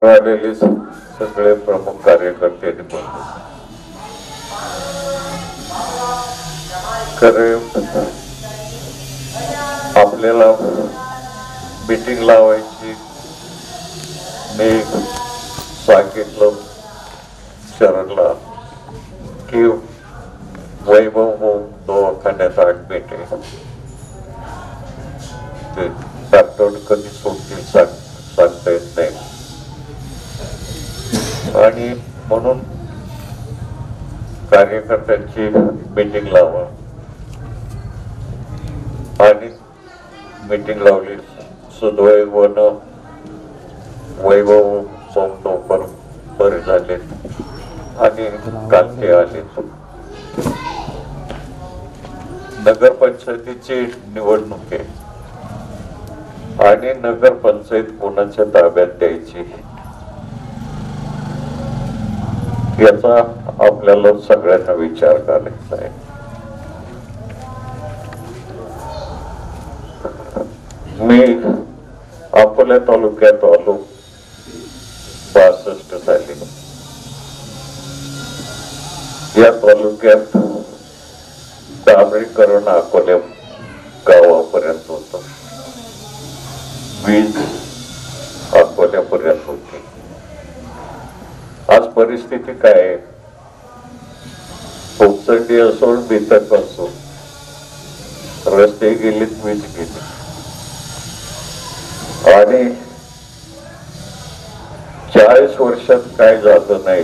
आलेले सगळे प्रमुख कार्यकर्त्यांनी बोलले. खरे आपल्याला मीटिंग लावायची मी सांगितलं शरणला की वैभव दवाखान्यात ऍडमिट आहे, ते डॉक्टर कधी सोडतील सांगता येत नाही, आणि म्हणून कार्यकर्त्यांची मीटिंग लावा. आणि मीटिंग लावली. सुदैवानं वैभव लवकर बरे झाले आणि काल ते आले. नगरपंचायतीची निवडणूक आहे आणि नगरपंचायत कोणाच्या ताब्यात द्यायची याचा आपल्याला सगळ्यांना विचार करायचा आहे. मी अकोला तालुक्यात आलो 62 साली. या तालुक्यात डांबरीकरण अकोल्या गावापर्यंत होत, वीज अकोल्यापर्यंत होती. आज परिस्थिती काय आहे? पोपचंडी असो, बितक असो, रस्ते गेलीत, वीज गेली. आणि 40 वर्षात काय झालं नाही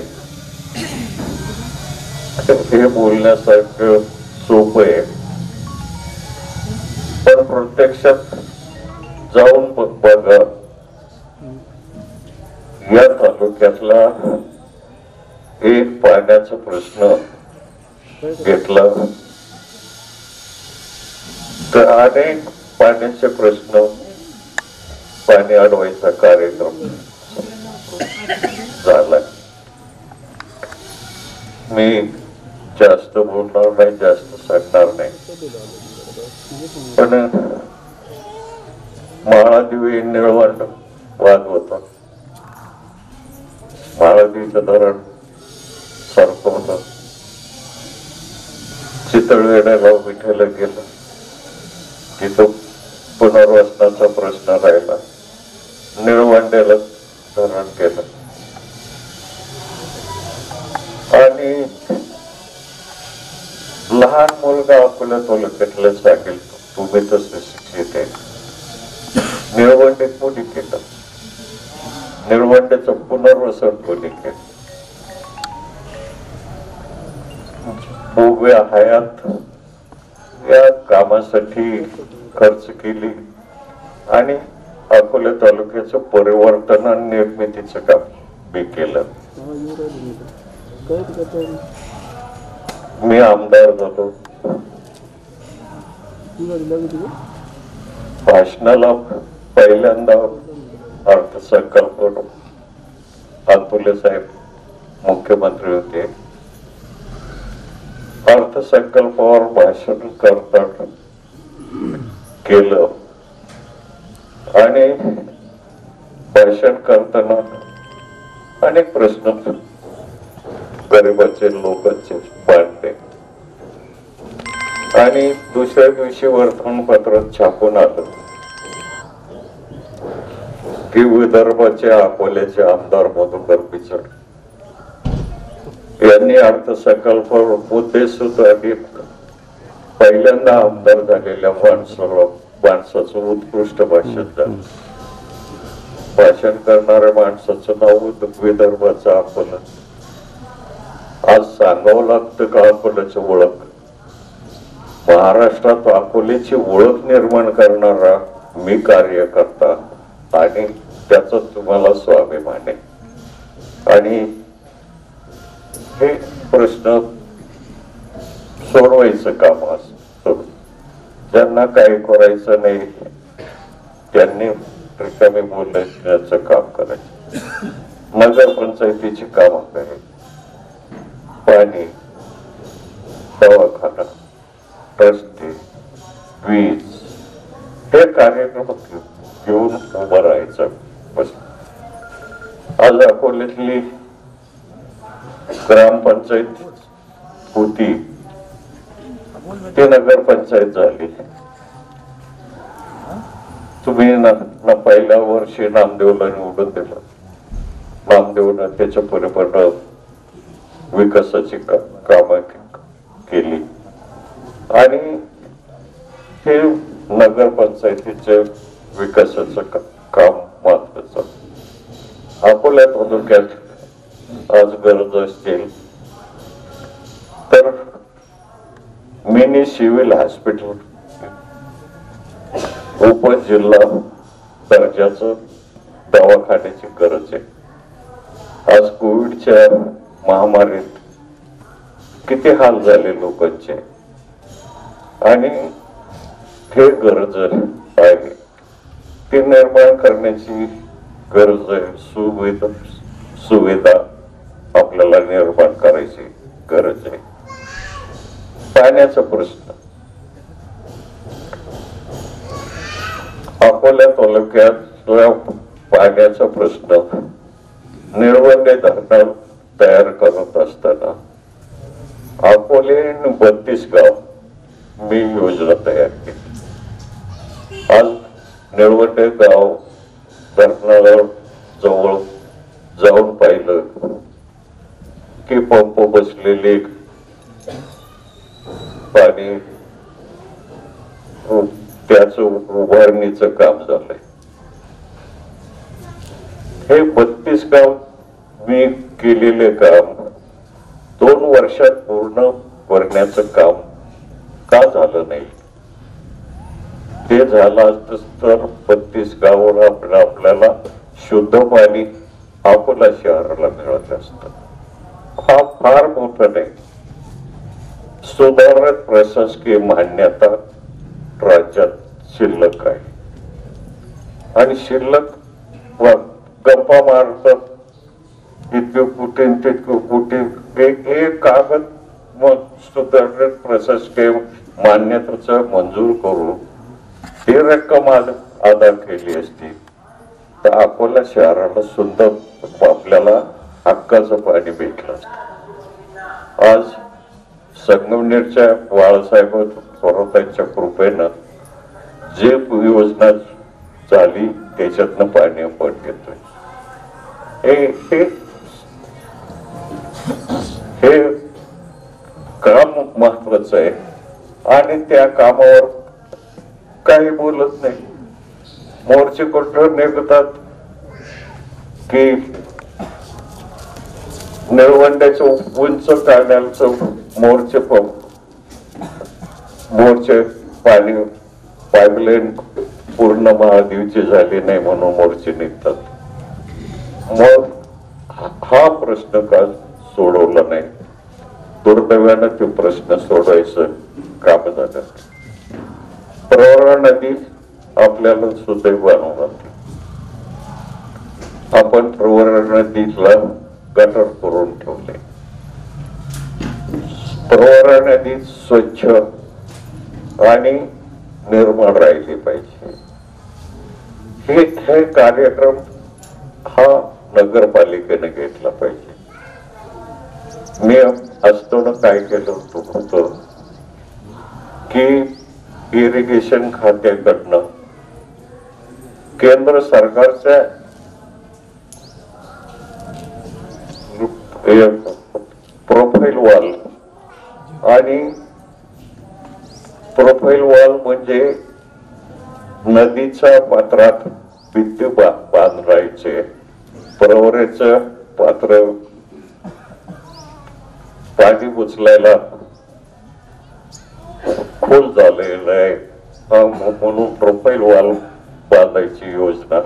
हे बोलण्यासारखं सोपं आहे, पण प्रत्यक्षात जाऊन बघा. या तालुक्यातला एक पाण्याचा प्रश्न घेतला तर अनेक पाण्याचे प्रश्न, पाणी अडवायचा कार्यक्रम झाला. मी जास्त बोलणार नाही, जास्त सांगणार नाही, पण महादेवी निळवंड वाद होता. महादेवीचं धरण सारखं होतं. चितळवेड्याला विठ्ठल गेलं, तिथं पुनर्वसनाचा प्रश्न राहिला. निळवंड्याला धरण केलं आणि लहान मुलगा अकोला तालुक्यातलं सांगेल तुम्ही तसे शिक्षित आहे. निळवंडे कोणी केलं? निळवंड्याचं पुनर्वसन कोणी केलं? भोव्या हयात या कामासाठी खर्च केली आणि अकोला तालुक्याचं परिवर्तन आणि निर्मितीचं काम मी केलं. मी आमदार झालो. भाषणाला पहिल्यांदा अर्थसंकल्प अतुले साहेब मुख्यमंत्री होते. अर्थसंकल्पावर भाषण करताना केलं आणि भाषण करताना अनेक प्रश्न गरिबाचे लोकांचे मांडले आणि दुसऱ्या दिवशी वर्तमानपत्रात छापून आलं की विदर्भाचे अकोल्याचे आमदार मधुकर पिचड यांनी अर्थसंकल्प मुद्दे सुद्धा पहिल्यांदा आमदार झालेल्या माणसाचं उत्कृष्ट भाषण झालं. भाषण करणाऱ्या माणसाचं नाव विदर्भाचं अकोला. आज सांगावं लागतं का अकोल्याची ओळख? महाराष्ट्रात अकोल्याची ओळख निर्माण करणारा मी कार्यकर्ता आणि त्याचा तुम्हाला स्वाभिमान आहे. आणि हे प्रश्न सोडवायचं काम असतं. ज्यांना काही करायचं नाही त्यांनी रिकामी बोलण्याचं काम करायचं. नगरपंचायतीची कामं करायची, पाणी, दवाखाना, रस्ते, वीज हे कार्यक्रम घेऊन उभं राहायचं. बस आज अकोल्यातली ग्रामपंचायत होती ती नगरपंचायत झाली. तुम्ही ना पहिल्या वर्षी नामदेवला निवडून दिलं. नामदेवनं त्याच्या परिपूर्ण विकासाची कामं केली आणि हे नगरपंचायतीचे विकासाचं काम महत्वाचं. अकोला तालुक्यात आज गरज असतील तर मिनी सिव्हिल हॉस्पिटल उपजिल्हा दर्जाचं दवाखान्याची गरज आहे. आज कोविडच्या महामारीत किती हाल झाले लोकांचे आणि हे गरज आहे ती निर्माण करण्याची गरज आहे. सुविधा आपल्याला निर्माण करायची गरज आहे. पाण्याचा प्रश्न अकोला तालुक्यात पाण्याचा प्रश्न निळवंडे धरण तयार करत असताना अकोले 32 गाव मी योजना तयार केली. आज निळवंडे गाव धरणाला जवळ जाऊन पाहिलं की पंप बसलेले पाणी त्याचं उभारणीचं काम झालंय. हे 32 गाव मी केलेले काम 2 वर्षात पूर्ण करण्याचं काम का झालं नाही? ते झालं असतं तर 32 गावावर आपल्याला शुद्ध पाणी अकोला शहराला मिळत असतं. हा फार मोठा नाही. सुधारित प्रशासकीय मान्यता राज्यात शिल्लक आहे आणि शिल्लक गप्पा मारतात इतके कुठे तितके कुठे हे कागद मग सुधारित प्रशासकीय मान्यतेचं मंजूर करून ती रक्कम अदा केली असती तर अकोला शहराला सुद्धा आपल्याला हक्काचं पाणी भेटलं असतं. आज संगमनेरच्या बाळासाहेब थोरातांच्या कृपेनं जे योजना झाली त्याच्यातनं पाणी आपण घेतोय. हे काम महत्वाचं आहे आणि त्या कामावर काही बोलत नाही. मोर्चे कुठं निघतात की निळवंड्याचं उंच काढण्याचं मोर्चे पाणी पाईपलाईन पूर्ण महादेवची झाली नाही म्हणून मोर्चे निघतात. मग हा प्रश्न का सोडवला नाही? दुर्दैवानं ते प्रश्न सोडवायचं काम झालं. प्रवरा नदी आपल्याला सुदैव बनवणार. आपण प्रवरा नदीला गटर करून ठेवले. प्रवरा नदी स्वच्छ आणि निर्मळ राहिली पाहिजे. हे कार्यक्रम हा नगरपालिकेने घेतला पाहिजे. मी असताना काय केलं होतं की इरिगेशन खात्याकडनं केंद्र सरकारच्या प्रोफाईल वॉल आणि प्रोफाईल वॉल म्हणजे नदीच्या पात्रात भिंती बांधायचे. प्रवरेचं पात्र पाणी उचलायला खोल झालेलं आहे म्हणून प्रोफाईल वॉल बांधायची योजना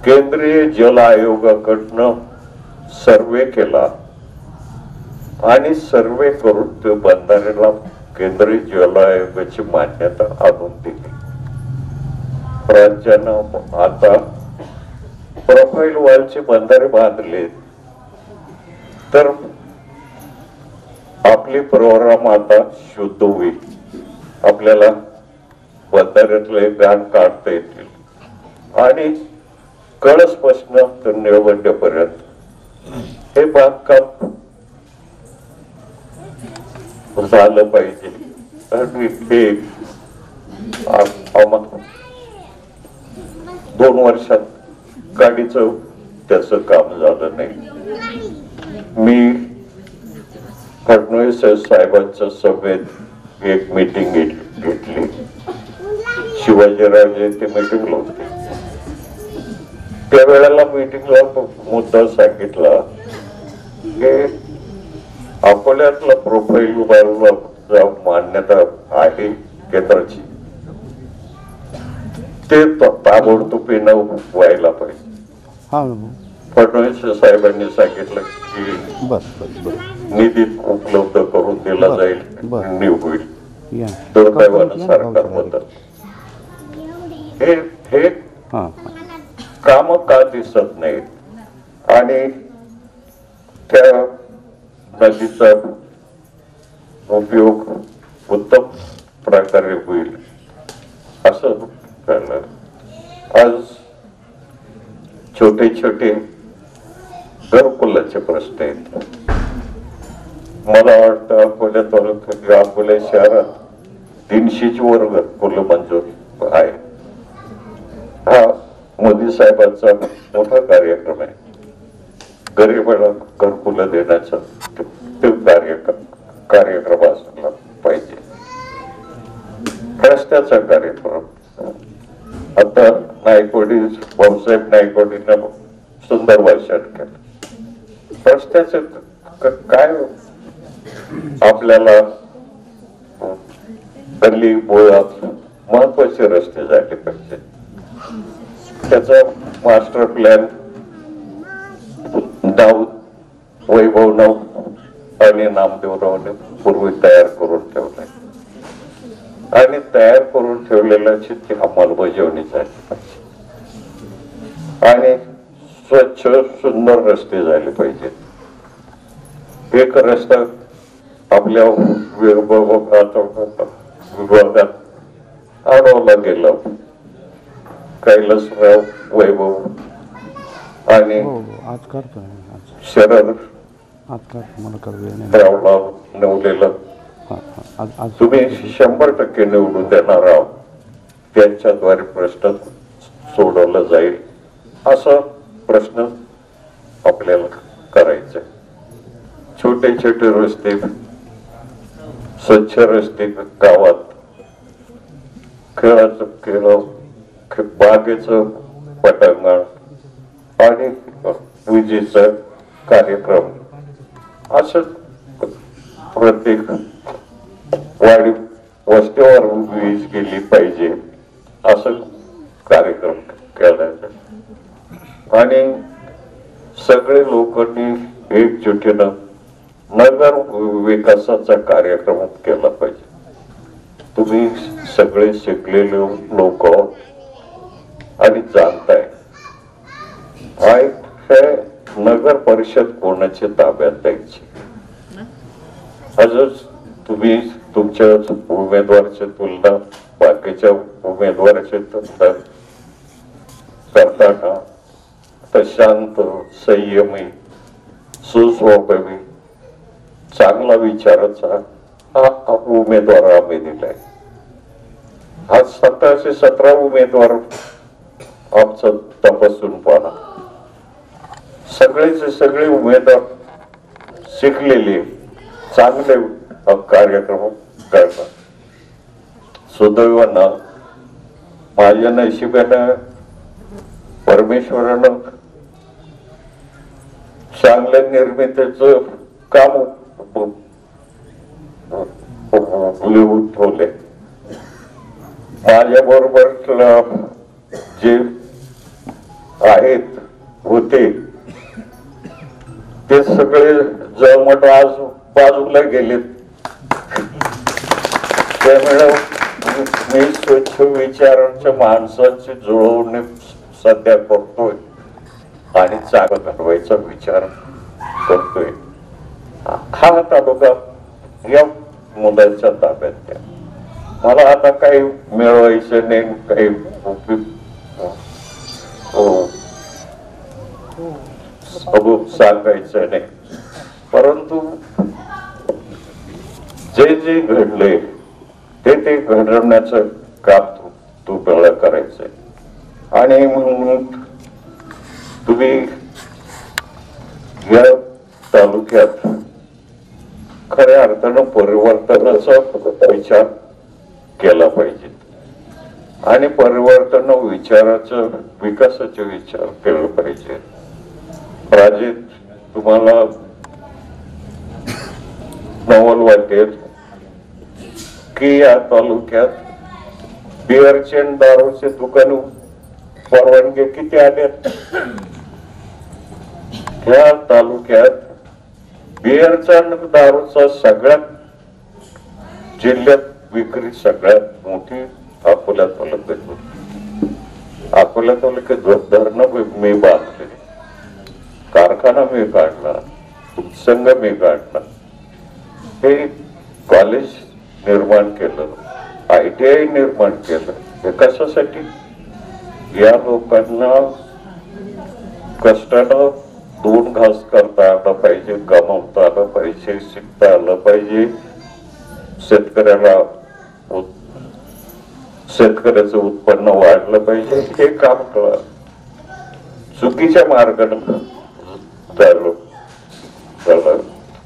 केंद्रीय जल आयोगाकडनं सर्वे केला आणि सर्वे करून ते बंधाऱ्याला केंद्रीय जल आयोगाची मान्यता आणून दिली. राज्यानं आता प्रोफाईल वॉलचे बंधारे बांधले तर आपली प्रवरा माता शुद्ध होईल. आपल्याला बंधाऱ्यातले घाण काढता येतील आणि कळसपासून तर निळवंड्यापर्यंत हे बांधकाम झालं पाहिजे. आणि हे 2 वर्षात गाडीचं त्याचं काम झालं नाही. मी फडणवीस साहेबांच्या सभेत एक मीटिंग घेतली. शिवाजीराजे ते मीटिंगला होते. त्यावेळेला मीटिंगला मुद्दा सांगितला की अकोल्यातला प्रोफाईल मान्यता आहे केंद्राची, ते ताबडतोबीनं व्हायला पाहिजे. फडणवीस साहेबांनी सांगितलं की निधी उपलब्ध करून दिला जाईल, होईल. दुर्दैवानं सरकार बदल हे काम का दिसत नाहीत आणि त्या नदीचा उपयोग उत्तम प्रकारे होईल असं झालं. आज छोटे छोटे घरकुलाचे प्रश्न आहेत. मला वाटतं अकोल्या तालुक्यात अकोल्या शहरात 300च्या वर घरकुल मंजूर आहे. हा मोदी साहेबांचा मोठा कार्यक्रम आहे. गरीबाला घरकुल देण्याचा तो कार्यक्रम असला पाहिजे. रस्त्याचा कार्यक्रम आता नायकवाडी भाऊसाहेब नायकवाडीनं सुंदर भाषण केलं. रस्त्याचे काय आपल्याला गल्ली बोळात महत्वाचे रस्ते झाले पाहिजे. त्याचा मास्टर प्लॅन वैभवराव आणि नामदेवरावने पूर्वी तयार करून ठेवलाय आणि तयार करून ठेवलेल्याची ती अंमलबजावणी झाली पाहिजे आणि स्वच्छ सुंदर रस्ते झाले पाहिजेत. एक रस्ता आपल्या विभागात अडवला गेला. कैलासराव वैभव आणि शरद रावला निवडलेलं तुम्ही 100% निवडून देणार आहोत. त्यांच्याद्वारे प्रश्न सोडवला जाईल असा प्रश्न आपल्याला करायचा. छोटे छोटे रस्ते, स्वच्छ रस्ते गावात, खेळाचं खेळ, बागेचं पटांगण आणि विजेचा कार्यक्रम असं प्रत्येक वाडी वस्तीवर वीज गेली पाहिजे असं कार्यक्रम केला आणि सगळे लोकांनी एकजुटीनं नगर विकासाचा कार्यक्रम केला पाहिजे. तुम्ही सगळे शिकलेले लोक आणि जाणताय नगर परिषद कोणाच्या ताब्यात द्यायची. आजच तुम्ही तुमच्या उमेदवाराची तुलना बाकीच्या उमेदवाराची तुलना करताना तर शांत, संयमी, सुस्वभावी, चांगला विचाराचा हा उमेदवार आम्ही दिलाय. आज 1717 उमेदवार आमचं तपासून पाहा. सगळेचे सगळे उमेदवार शिकलेले, चांगले कार्यक्रम करतात. सुदैवानं माझ्या नशिबानं परमेश्वरानं चांगल्या निर्मितीचं काम लिहून ठेवले. माझ्या बरोबर जे आहेत होते ते सगळे जळमट आज बाजूला गेलेत. त्यामुळे मी स्वच्छ विचारांच्या माणसांची जुळवणी सध्या करतोय आणि चांगलं घडवायचा विचार करतोय. हा तालुका या मुलांच्या ताब्यात द्या. मला आता काही मिळवायचं नाही, काही सांगायचं नाही, परंतु जे जे घडले ते घडवण्याचं काम तुम्हाला करायचंय. आणि म्हणून तुम्ही या तालुक्यात खऱ्या अर्थानं परिवर्तनाचा विचार केला पाहिजे आणि परिवर्तन विचाराचं विकासाचे विचार केला पाहिजे. राजे, तुम्हाला नवल वाटेल की या तालुक्यात बिअरचे आणि दारूचे दुकान परवानगी किती आल्यात. ह्या तालुक्यात बिअरचा आणि दारूचा सगळ्यात जिल्ह्यात विक्री सगळ्यात मोठी अकोला तालुक्यात होती. अकोला तालुक्यात धरणं मी बांधले, कारखाना मी काढला, संघ मी काढला, हे कॉलेज निर्माण केलं, ITI निर्माण केलं. हे कशासाठी? या लोकांना कष्टानं दोन घास करता आलं पाहिजे, कमावता आलं पाहिजे, शिकता आलं पाहिजे, शेतकऱ्याचं उत्पन्न वाढलं पाहिजे. हे काम करा. चुकीच्या मार्गाने झालं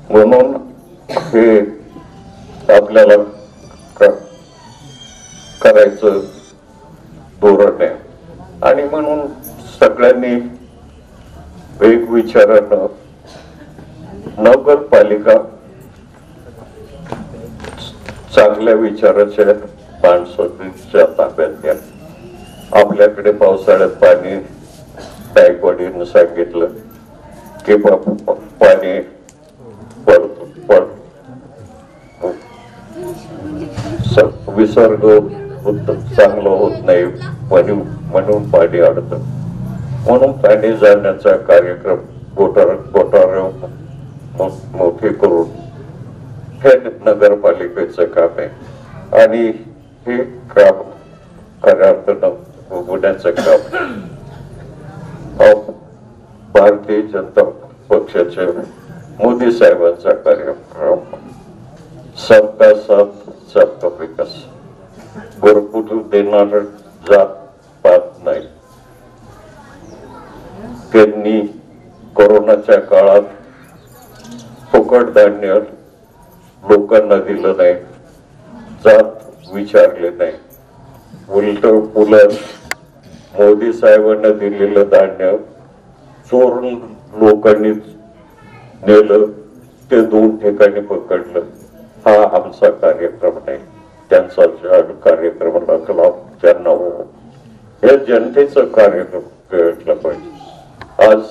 म्हणून हे आपल्याला करायचं धोरण आहे. आणि म्हणून सगळ्यांनी एक विचारानं नगरपालिका चांगल्या विचाराच्या माणसाच्या ताब्यात द्या. आपल्याकडे पावसाळ्यात पाणी गायकवाडीनं सांगितलं की पाणी विसर्ग चांगलं होत नाही म्हणून पाणी अडतं. म्हणून पाणी जाण्याचा कार्यक्रम गोटार मोठे करून हे नगरपालिकेचं काम आहे. आणि हे काम खऱ्या अर्थानं होण्याचं काम भारतीय जनता पक्षाचे मोदी साहेबांचा कार्यक्रम सबका साथ सबका विकास. भरपूर देणार जात पात नाही. त्यांनी कोरोनाच्या काळात फुकट धान्य लोकांना दिलं नाही, जात विचारले नाही. उलट मोदी साहेबांना दिलेलं धान्य चोरून लोकांनी नेलं, ते 2 ठिकाणी पकडलं. हा आमचा कार्यक्रम नाही, त्यांचा कार्यक्रमाला लाभ त्यांना हो. हे जनतेचं कार्यक्रम केलं पाहिजे. आज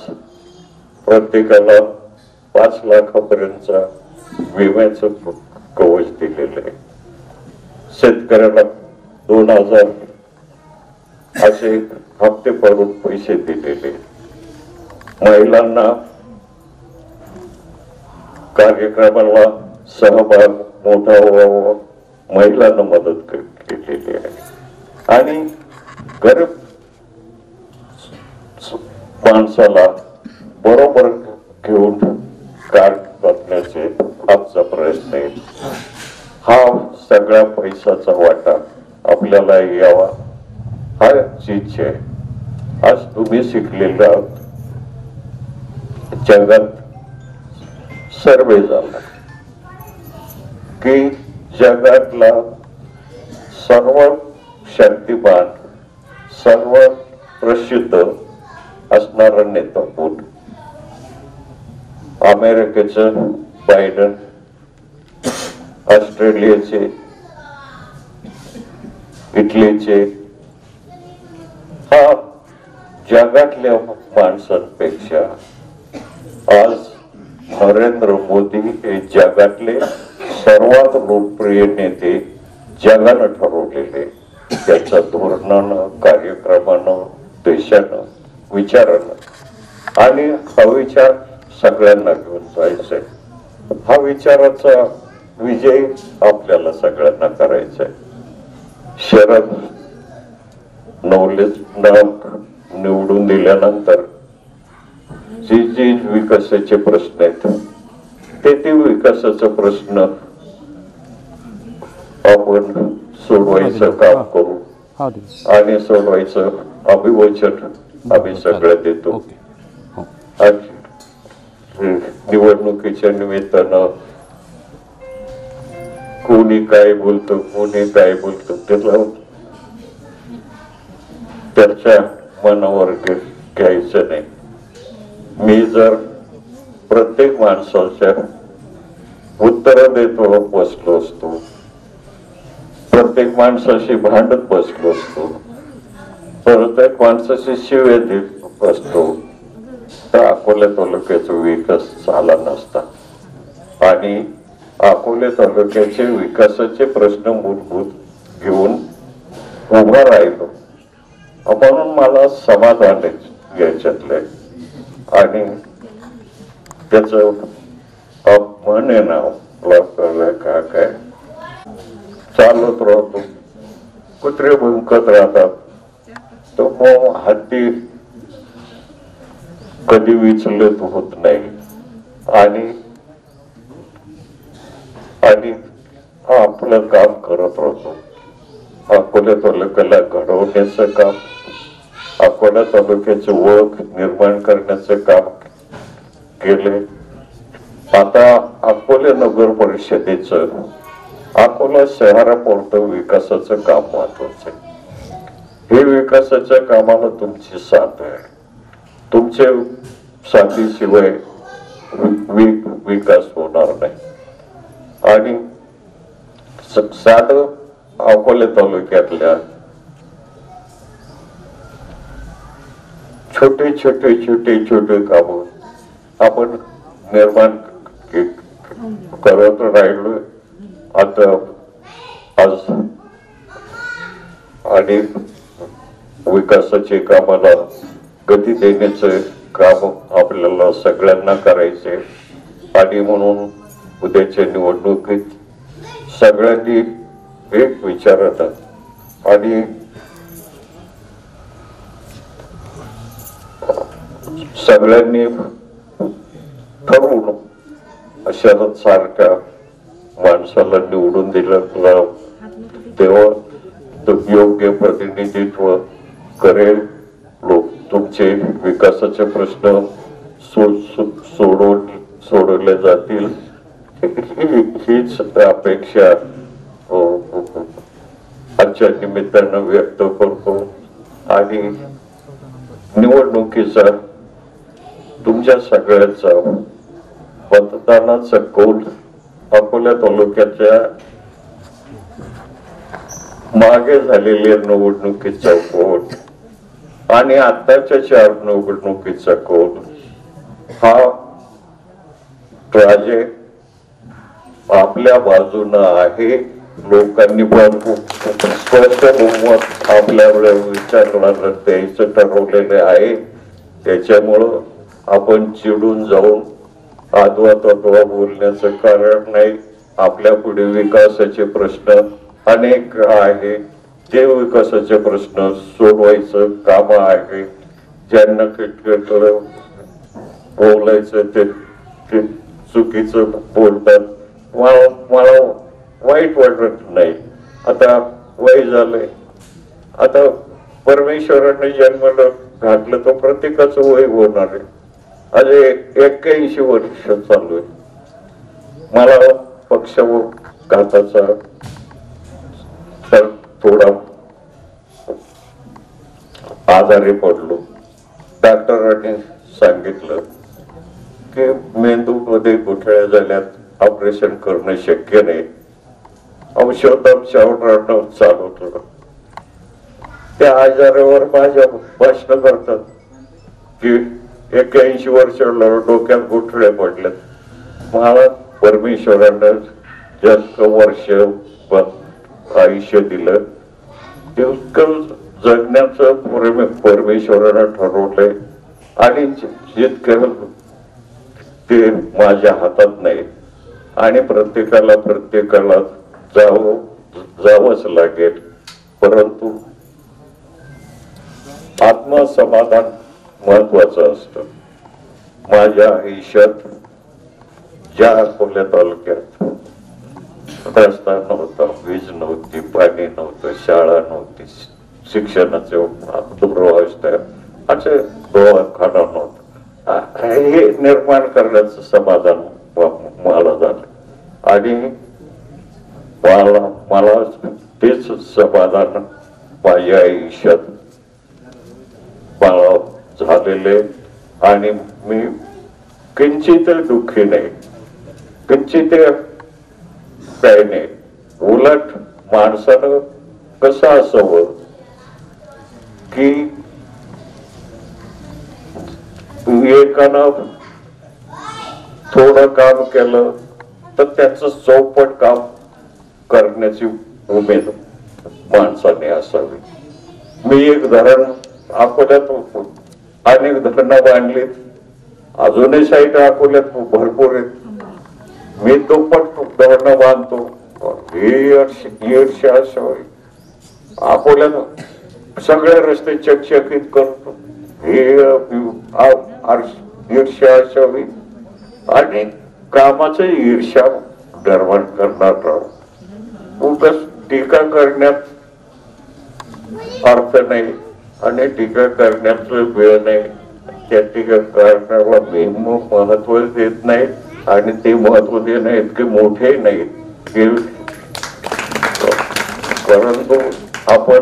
प्रत्येकाला 5 लाखापर्यंतचा विम्याचं कवच दिलेलं आहे. शेतकऱ्याला 2000 असे हप्ते पडून पैसे दिलेले. महिलांना कार्यक्रमाला सहभाग मोठा व्हावा, महिलांना मदत केलेली आहे. आणि गरीब माणसाला बरोबर घेऊन कार्ड करण्याचे आमचा प्रयत्न आहे. हा सगळ्या पैशाचा वाटा आपल्याला यावा हा इच्छा आहे. आज तुम्ही शिकलेला जगात सर्वे झाला की जगातला सर्व शक्तिमान सर्व प्रसिद्ध असणारा नेता कोण? अमेरिकेचं बायडन, ऑस्ट्रेलियाचे, इटलीचे. हा जगातल्या माणसांपेक्षा आज नरेंद्र मोदी हे जगातले सर्वात लोकप्रिय नेते जगानं ठरवलेले. त्याच्या धोरणानं, कार्यक्रमानं, देशानं, विचारानं. आणि हा विचार सगळ्यांना घेऊन जायचंय. हा विचाराचा विजय आपल्याला सगळ्यांना करायचा आहे. शरद नवलेच निवडून दिल्यानंतर जे जे विकासाचे प्रश्न आहेत ते विकासाचा प्रश्न आपण सोडवायचं काम करू आणि सोडवायचं अभिवचन आम्ही सगळं देतो. आज निवडणुकीच्या निमित्तानं कोणी काय बोलतो त्याला त्याच्या मनावर घ्यायचं नाही. मी जर प्रत्येक माणसाच्या उत्तर देतो बसलो असतो, प्रत्येक माणसाशी भांडत बसलो असतो, प्रत्येक माणसाशी शिव्या देत असतो तर अकोला तालुक्याचा विकास झाला नसता. आणि अकोले तालुक्याचे विकासाचे प्रश्न मूलभूत घेऊन उभा राहिलो म्हणून मला समाधान याच्यातले. आणि त्याच म्हणे ना काय चालत राहतो, कुत्रे भुंकत राहतात, तो मग हत्ती कधी विचलित होत नाही. आणि आपलं काम करत राहतो. अकोला तालुक्याला घडवण्याचं काम, अकोला तालुक्याची ओळख निर्माण करण्याचं काम केले. आता अकोले नगर परिषदेचं अकोला शहरापुरतं विकासाचं काम महत्वाचं आहे. हे विकासाच्या कामाला तुमची साथ आहे. तुमच्या साथीशिवाय विकास होणार नाही. आणि साधं अकोले तालुक्यातल्या छोटे काम आपण निर्माण करत राहिलो. आता आज आणि विकासाचे कामाला गती देण्याचं काम आपल्याला सगळ्यांना करायचे. आणि म्हणून उद्याच्या निवडणुकीत सगळ्यांनी एक विचारात आणि सगळ्यांनी ठरवून अशा सारख्या माणसाला निवडून दिलं तेव्हा तो योग्य प्रतिनिधित्व करेल. लोक तुमचे विकासाचे प्रश्न सोडवले जातील हीच अपेक्षा आजच्या निमित्तानं व्यक्त करतो. आणि निवडणुकीचा तुमच्या सगळ्यांचा मतदानाचा कौल अकोला तालुक्याच्या मागे झालेल्या निवडणुकीचा कौल आणि आताच्या 4 निवडणुकीचा कौल हा राजे आपल्या बाजूनं आहे. लोकांनी पण स्पष्ट बहुमत आपल्याकडे विचारला द्यायचं ठरवलेलं आहे. त्याच्यामुळं आपण चिडून जाऊन आदवा तत्वा बोलण्याचं कारण नाही. आपल्या पुढे विकासाचे प्रश्न अनेक आहे. ते विकासाचे प्रश्न सोडवायचं काम आहे. ज्यांना किटकिटलं बोलायचं ते चुकीचं बोलतात. मला वाईट वाटत नाही. आता वय झालंय. आता परमेश्वराने जन्माला घातलं तर प्रत्येकाचं वय होणार आहे. आज 81 वर्ष चालू आहे. मला पक्षाघाताचा थोडा आजारी पडलो. डॉक्टरांनी सांगितलं की मेंदूमध्ये गुठळ्या झाल्यात, ऑपरेशन करणं शक्य नाही. औषधांवर चालवत होतं. त्या आजारावर माझ्या भाषण करतात की 81 वर्ष डोक्यात गुठळे पडलेत. मला परमेश्वरानं जास्त वर्ष आयुष्य दिलं तितकं जगण्याचं परमेश्वरानं ठरवलंय. आणि जितकं ते माझ्या हातात नाही. आणि प्रत्येकाला जावंच लागेल. परंतु आत्मसमाधान महत्वाचं असतं. माझ्या आयुष्यात ज्या अकोला तालुक्यात रस्ता नव्हता, वीज नव्हती, पाणी नव्हतं, शाळा नव्हती, शिक्षणाचे दूरवस्था असे दवाखाना नव्हता, हे निर्माण करण्याचं समाधान मला झालं आणि मला तेच समाधान माझ्या आयुष्यात मला झालेले आणि मी किंचित दुःखी नाही, किंचित काही नाही. उलट माणसानं कसं असावं की एकानं थोडं काम केलं तर त्याचं चौपट काम करण्याची उमेद माणसाने असावी. मी एक धरण अकोल्यात अनेक धरणं बांधलीत, अजूनही साईट अकोल्यात भरपूर आहेत. मी दुप्पट धरणं बांधतो, ईर्ष्या असावी. अकोल्यात सगळे रस्ते चकचकीत करतो, हे ईर्ष्या असावी आणि कामाचं ईर्ष्या निर्माण करणार उगाच टीका करण्यात अर्थ नाही आणि टीका करण्याचं वेळ नाही. त्या टीका करण्याला मी महत्व देत नाही आणि ते महत्व देणं इतके मोठे नाहीत की, परंतु आपण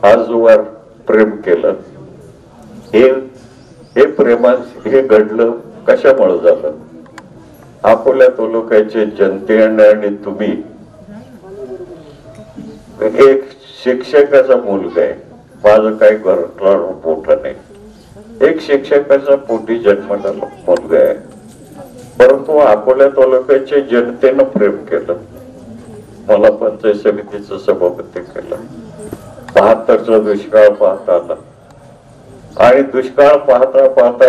आजवर प्रेम केलं. हे प्रेमात हे घडलं कशामुळे झालं? अकोला तालुक्याचे जनतेने आणि तुम्ही, एक शिक्षकाचा मुलगा आहे, माझं काही घरातला मोठं नाही, एक शिक्षकाचा पोटी जन्मलेला मुलगा आहे, परंतु अकोला तालुक्याच्या जनतेनं प्रेम केलं. मला पंचायत समितीचं सभापती केलं. 72चा दुष्काळ पाहता आला आणि दुष्काळ पाहता पाहता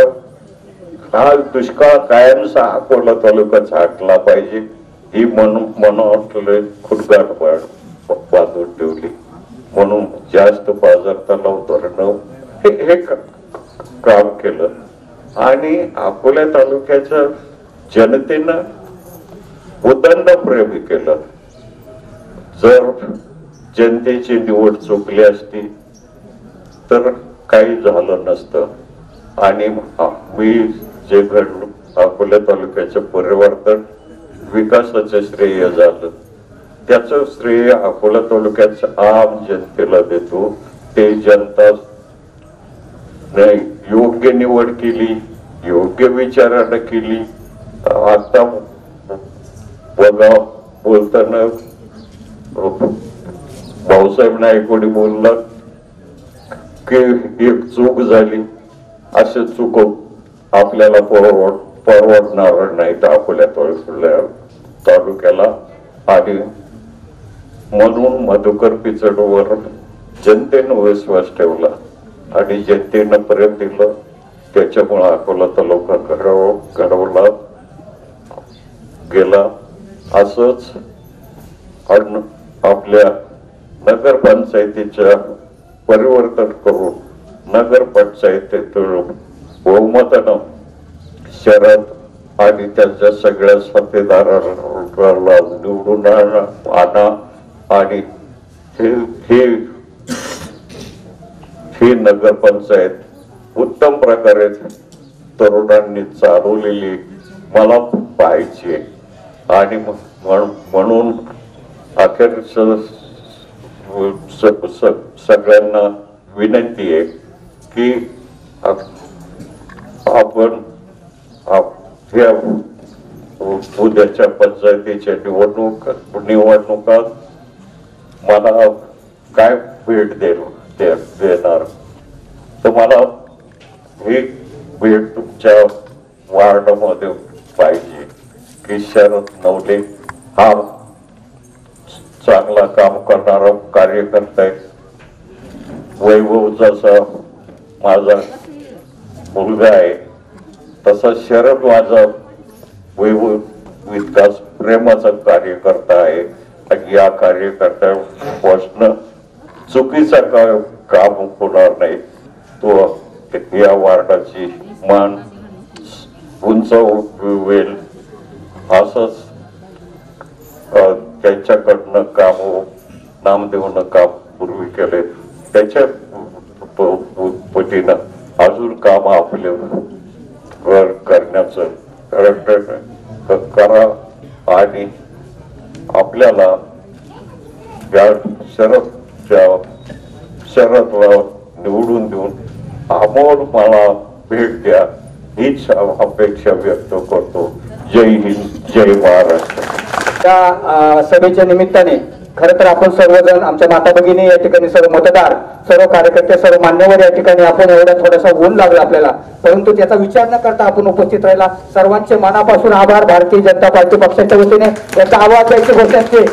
हा दुष्काळ कायमचा अकोला तालुका झाकला पाहिजे ही मनातले खुटगाट बांधून ठेवली. म्हणून जास्त बाजार तलाव धरणं हे काम केलं आणि अकोला तालुक्याच्या जनतेनं उदंड प्रेम केलं. जर जनतेची निवड चुकली असती तर काही झालं नसतं आणि मी जे घडलो अकोला तालुक्याचं परिवर्तन विकासाचं श्रेय झालं, त्याचं श्रेय अकोला तालुक्याच्या आम जनतेला देतो. ते जनता योग्य निवड केली, योग्य विचारानं केली. आता बघा बोलताना भाऊसाहेब नायकवडी बोलला की एक चूक झाली, असे चूक आपल्याला परवडणार नाही अकोला तालुक्याला. आणि म्हणून मधुकर पिचडवर जनतेनं विश्वास ठेवला आणि जनतेनं प्रेम दिलं. त्याच्यामुळे अकोला तालुका घडवला गेला. असंच आपल्या नगरपंचायतीच्या परिवर्तन करून नगरपंचायतीतून बहुमतानं शरद आणि त्यांच्या सगळ्या साथीदारांना निवडून आणा आणि ही नगरपंचायत उत्तम प्रकारे तरुणांनी चालवलेली मला पाहिजे. आणि म्हणून अखेर सगळ्यांना विनंती आहे की आपण उद्याच्या पंचायतीच्या निवडणुकात मला काय भेट देणार तर मला ही भेट तुमच्या वार्डामध्ये पाहिजे की शरद नवले हा चांगला काम करणारा कार्यकर्ता आहे. वैभव जसा माझा मुलगा आहे तसा शरद माझा वैभव इतकाच प्रेमाचा कार्यकर्ता आहे. आणि या कार्यकर्त्यापासून चुकीचा काम होणार नाही. तो या वार्डाची मान उंचावेल असंच त्यांच्याकडनं काम नामदेवनं काम पूर्वी केले त्याच्या पटीनं अजून काम आपले करण्याचं करा आणि आपल्याला या शरदला निवडून देऊन अमोल मला भेट द्या हीच अपेक्षा व्यक्त करतो. जय हिंद, जय महाराष्ट्र. त्या सभेच्या निमित्ताने खरं तर आपण सर्वजण आमच्या माता भगिनी या ठिकाणी सर्व मतदार सर्व कार्यकर्ते सर्व मान्यवर या ठिकाणी आपण एवढा थोडासा ऊन लागला आपल्याला परंतु त्याचा विचार न करता आपण उपस्थित राहिला. सर्वांचे मनापासून आभार. भारतीय जनता पार्टी पक्षाच्या वतीने याचा आवाज द्यायचे घोषणाचे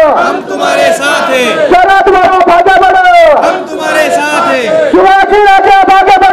हम तुम्हारे साथ हैं, शरद बाबू भाजप हम तुम्हारे साथ हैं, शिवाजी राजा भाजप